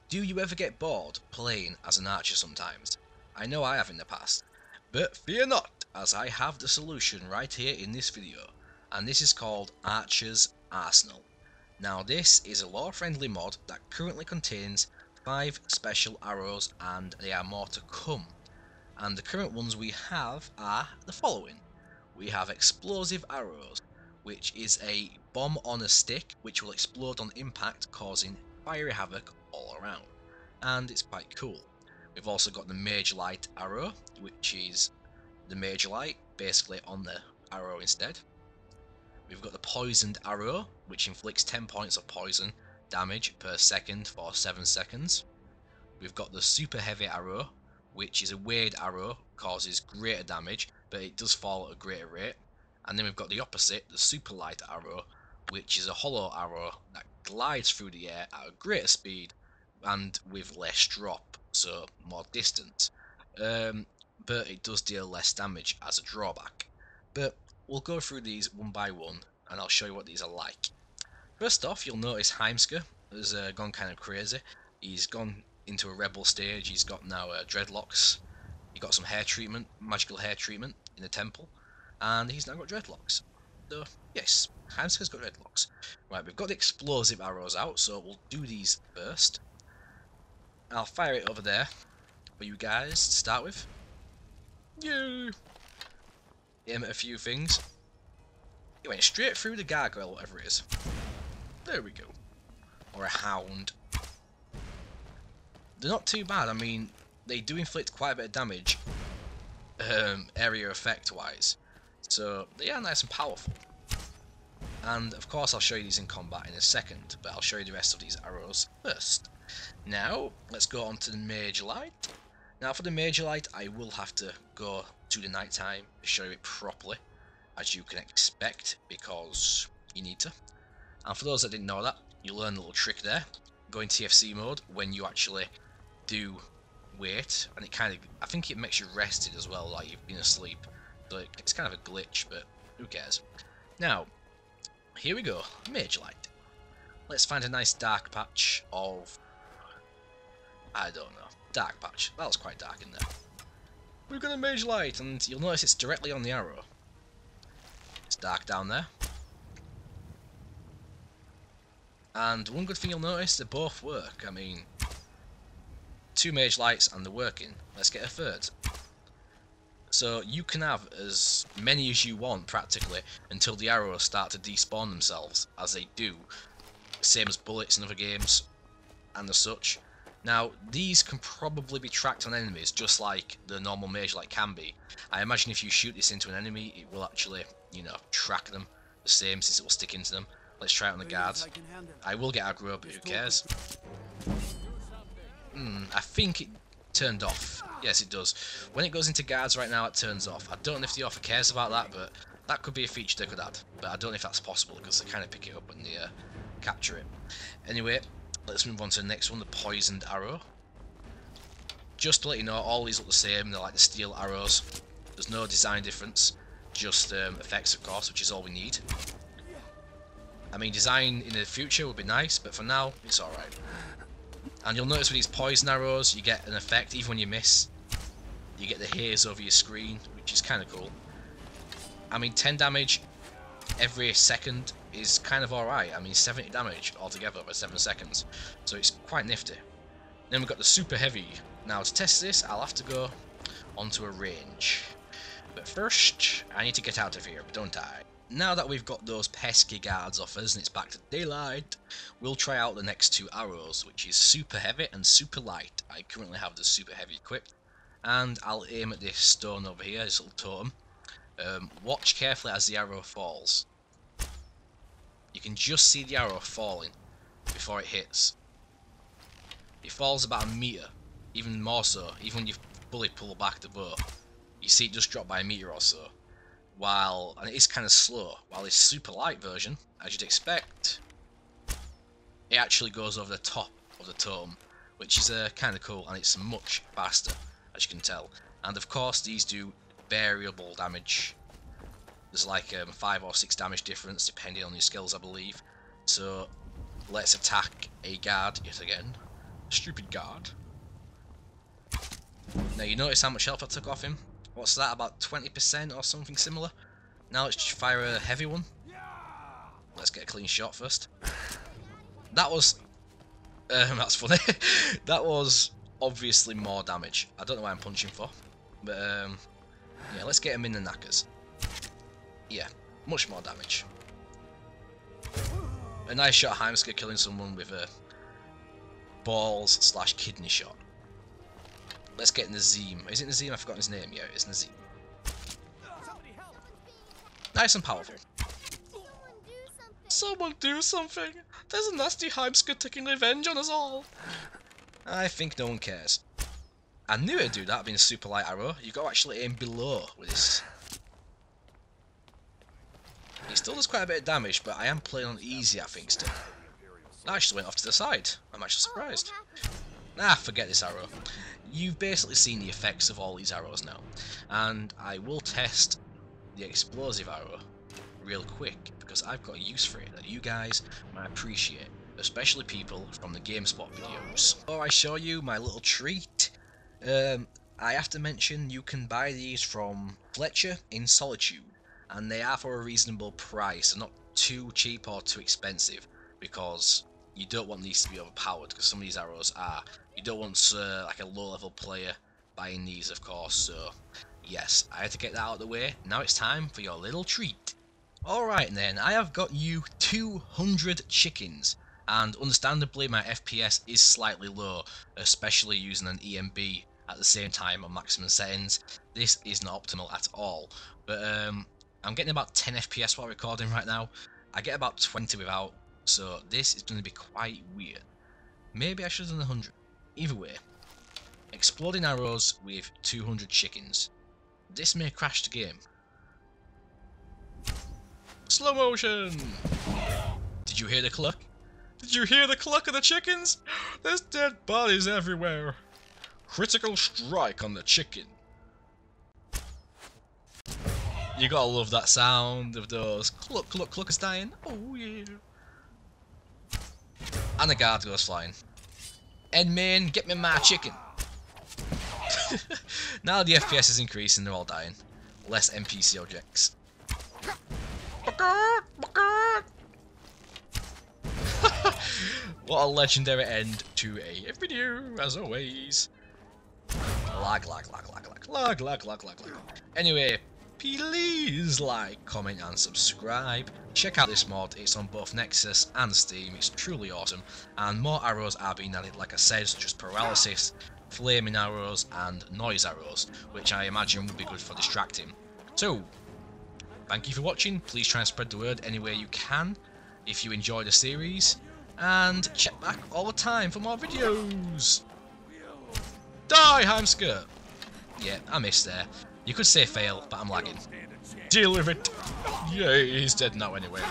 Do you ever get bored playing as an archer sometimes? I know I have in the past. But fear not, as I have the solution right here in this video, and this is called Archer's Arsenal. Now this is a lore-friendly mod that currently contains 5 special arrows, and there are more to come. And the current ones we have are the following. We have explosive arrows, which is a bomb on a stick which will explode on impact, causing fiery havoc all around, and it's quite cool. We've also got the Mage light arrow, which is the Mage light basically on the arrow instead. We've got the poisoned arrow, which inflicts 10 points of poison damage per second for 7 seconds. We've got the super heavy arrow, which is a weird arrow, causes greater damage, but it does fall at a greater rate. And then we've got the opposite, the super light arrow, which is a hollow arrow that glides through the air at a greater speed and with less drop, so more distance. But it does deal less damage as a drawback. But we'll go through these one by one, and I'll show you what these are like. First off, you'll notice Heimska has gone kind of crazy. He's gone into a rebel stage. He's got now dreadlocks. He got some hair treatment, magical hair treatment in the temple, and he's now got dreadlocks. So yes, Heimska's got dreadlocks. Right, we've got the explosive arrows out, so we'll do these first. I'll fire it over there for you guys to start with. Yay! Aim at a few things. It went straight through the gargoyle, whatever it is. There we go. Or a hound. They're not too bad. I mean, they do inflict quite a bit of damage, area effect wise. So they are nice and powerful. And of course I'll show you these in combat in a second, but I'll show you the rest of these arrows first. Now, let's go on to the Mage light. Now for the Mage light, I will have to go to the night time to show you it properly, as you can expect, because you need to. And for those that didn't know that, you learn a little trick there. Go in TFC mode when you actually do wait, and it kind of, I think it makes you rested as well, like you've been asleep. So it's kind of a glitch, but who cares. Now, here we go, Mage light. Let's find a nice dark patch of, I don't know, dark patch. That was quite dark in there. We've got a Mage light, and you'll notice it's directly on the arrow. It's dark down there. And one good thing you'll notice, they both work. I mean, 2 Mage lights and they're working. Let's get a third. So you can have as many as you want practically until the arrows start to despawn themselves, as they do. Same as bullets in other games and as such. Now these can probably be tracked on enemies just like the normal Mage light can be. I imagine if you shoot this into an enemy, it will actually, you know, track them the same, since it will stick into them. Let's try it on the guards. I will get aggro, but who cares? I think it turned off. Yes, it does. When it goes into guards right now, it turns off. I don't know if the author cares about that, but that could be a feature they could add. But I don't know if that's possible, because they kind of pick it up when they capture it. Anyway, let's move on to the next one, the poisoned arrow. Just to let you know, all these look the same. They're like the steel arrows. There's no design difference. Just effects, of course, which is all we need. I mean, design in the future would be nice, but for now, it's alright. And you'll notice with these poison arrows, you get an effect, even when you miss. You get the haze over your screen, which is kind of cool. I mean, 10 damage every second is kind of alright. I mean, 70 damage altogether over 7 seconds. So it's quite nifty. Then we've got the super heavy. Now, to test this, I'll have to go onto a range. But first, I need to get out of here, don't I? Now that we've got those pesky guards off us and it's back to daylight, we'll try out the next 2 arrows, which is super heavy and super light. I currently have the super heavy equipped, and I'll aim at this stone over here, this little totem. Watch carefully as the arrow falls. You can just see the arrow falling before it hits. It falls about a meter, even more so, even when you fully pull back the bow. You see it just drop by a meter or so. And it is kind of slow, while this super light version, as you'd expect, it actually goes over the top of the totem, which is kind of cool, and it's much faster, as you can tell. And of course, these do variable damage. There's like 5 or 6 damage difference, depending on your skills, I believe. So let's attack a guard yet again. Stupid guard. Now you notice how much health I took off him? What's that, about 20% or something similar? Now let's just fire a heavy one. Let's get a clean shot first. That was... that's funny. That was obviously more damage. I don't know why I'm punching for. But yeah, let's get him in the knackers. Yeah, much more damage. A nice shot of Heimska killing someone with a balls / kidney shot. Let's get Nazim. Is it Nazim? I've forgotten his name. Yeah, it's Nazim. Nice and powerful. Someone do something! There's a nasty Heimska taking revenge on us all! I think no one cares. I knew it'd do that being a super light arrow. You got to actually aim below with this. He still does quite a bit of damage, but I am playing on easy, I think, still. That actually went off to the side. I'm actually surprised. Nah, forget this arrow. You've basically seen the effects of all these arrows now. And I will test the explosive arrow real quick, because I've got a use for it that you guys might appreciate, especially people from the GameSpot videos. Before I show you my little treat, I have to mention you can buy these from Fletcher in Solitude, and they are for a reasonable price, and not too cheap or too expensive, because you don't want these to be overpowered, because some of these arrows are. You don't want like a low level player buying these, of course, so yes, I had to get that out of the way. Now it's time for your little treat. Alright then, I have got you 200 chickens, and understandably my FPS is slightly low, especially using an EMB at the same time on maximum settings. This is not optimal at all, but I'm getting about 10 FPS while recording right now. I get about 20 without, so this is going to be quite weird. Maybe I should have done 100. Either way, exploding arrows with 200 chickens. This may crash the game. Slow motion! Did you hear the cluck? Did you hear the cluck of the chickens? There's dead bodies everywhere. Critical strike on the chicken. You gotta love that sound of those cluck cluck cluck is dying. Oh yeah. And the guard goes flying. End main, get me my chicken. Now the FPS is increasing, they're all dying. Less NPC objects. What a legendary end to a video, as always. Lag. Anyway, please like, comment and subscribe. Check out this mod, it's on both Nexus and Steam, it's truly awesome. And more arrows are being added, like I said, such as paralysis, flaming arrows and noise arrows, which I imagine would be good for distracting. So, thank you for watching, please try and spread the word any way you can if you enjoy the series, and check back all the time for more videos! Die, Heimska! Yeah, I missed there. You could say fail, but I'm lagging. Deal with it! Yay, he's dead now anyway.